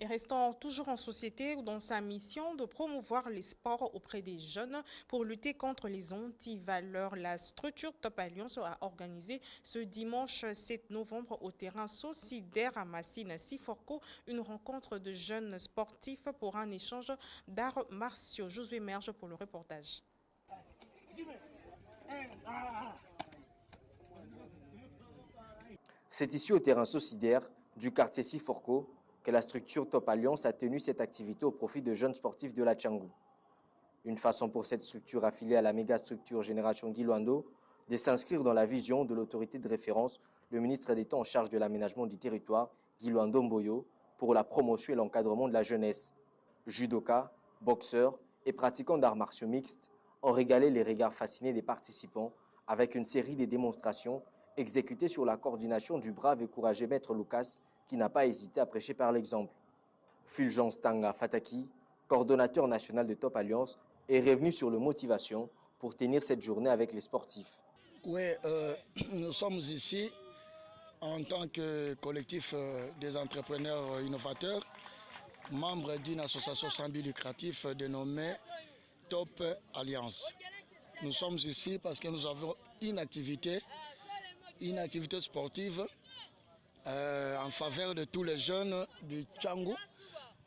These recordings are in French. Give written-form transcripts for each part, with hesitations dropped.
Et restant toujours en société dans sa mission de promouvoir les sports auprès des jeunes pour lutter contre les antivaleurs, la structure Top Alliance a organisé ce dimanche 7 novembre au terrain Socidaire à Massina-Siforco une rencontre de jeunes sportifs pour un échange d'arts martiaux. Josué Merge pour le reportage. C'est ici au terrain Socidaire du quartier Siforco que la structure Top Alliance a tenu cette activité au profit de jeunes sportifs de la Tchangou. Une façon pour cette structure affiliée à la méga-structure Génération Guy Luando de s'inscrire dans la vision de l'autorité de référence, le ministre d'État en charge de l'aménagement du territoire, Guy Luando Mboyo, pour la promotion et l'encadrement de la jeunesse. Judokas, boxeurs et pratiquants d'arts martiaux mixtes ont régalé les regards fascinés des participants avec une série de démonstrations exécutées sur la coordination du brave et courageux maître Lucas qui n'a pas hésité à prêcher par l'exemple. Fulgence Tanga Fataki, coordonnateur national de Top Alliance, est revenu sur le motivation pour tenir cette journée avec les sportifs. Oui, nous sommes ici en tant que collectif des entrepreneurs innovateurs, membres d'une association sans but lucratif dénommée Top Alliance. Nous sommes ici parce que nous avons une activité sportive en faveur de tous les jeunes du Tchangou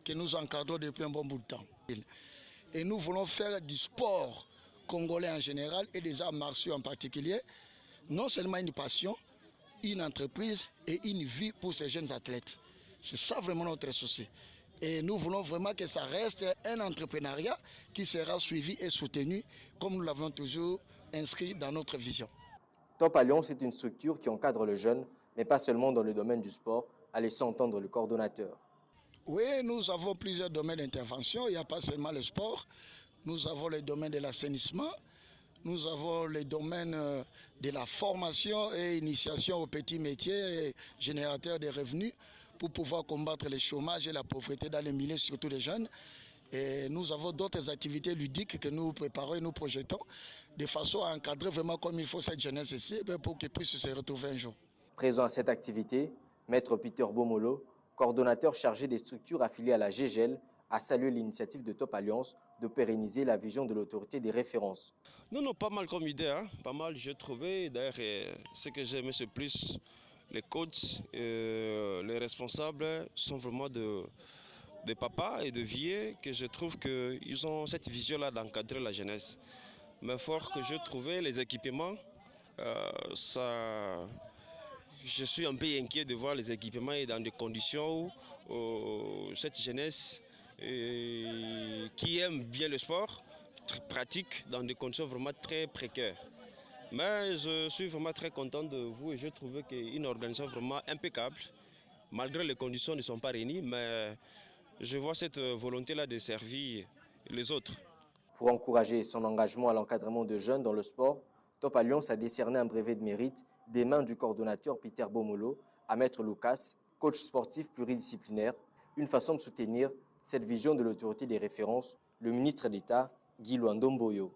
que nous encadrons depuis un bon bout de temps. Et nous voulons faire du sport congolais en général et des arts martiaux en particulier, non seulement une passion, une entreprise et une vie pour ces jeunes athlètes. C'est ça vraiment notre souci. Et nous voulons vraiment que ça reste un entrepreneuriat qui sera suivi et soutenu comme nous l'avons toujours inscrit dans notre vision. Top Alliance est une structure qui encadre le jeune, mais pas seulement dans le domaine du sport, a laissé entendre le coordonnateur. Oui, nous avons plusieurs domaines d'intervention. Il n'y a pas seulement le sport. Nous avons le domaine de l'assainissement. Nous avons le domaine de la formation et initiation aux petits métiers générateurs de revenus pour pouvoir combattre le chômage et la pauvreté dans les milieux, surtout les jeunes. Et nous avons d'autres activités ludiques que nous préparons et nous projetons de façon à encadrer vraiment comme il faut cette jeunesse ici pour qu'ils puissent se retrouver un jour. Présent à cette activité, Maître Peter Bomolo, coordonnateur chargé des structures affiliées à la GGL, a salué l'initiative de Top Alliance de pérenniser la vision de l'autorité des références. Non, pas mal comme idée, hein? Pas mal, j'ai trouvé. D'ailleurs, ce que j'aimais, c'est plus les coachs, les responsables sont vraiment des papas et de vieux que je trouve qu'ils ont cette vision-là d'encadrer la jeunesse. Mais fort que je trouvais les équipements, je suis un peu inquiet de voir les équipements dans des conditions où cette jeunesse qui aime bien le sport pratique dans des conditions vraiment très précaires. Mais je suis vraiment très content de vous et je trouve qu'une organisation vraiment impeccable, malgré les conditions ne sont pas réunies, mais je vois cette volonté-là de servir les autres. Pour encourager son engagement à l'encadrement de jeunes dans le sport, Top Alliance a décerné un brevet de mérite des mains du coordonnateur Peter Bomolo à Maître Lucas, coach sportif pluridisciplinaire, une façon de soutenir cette vision de l'autorité des références, le ministre d'État Guy Luando Mboyo.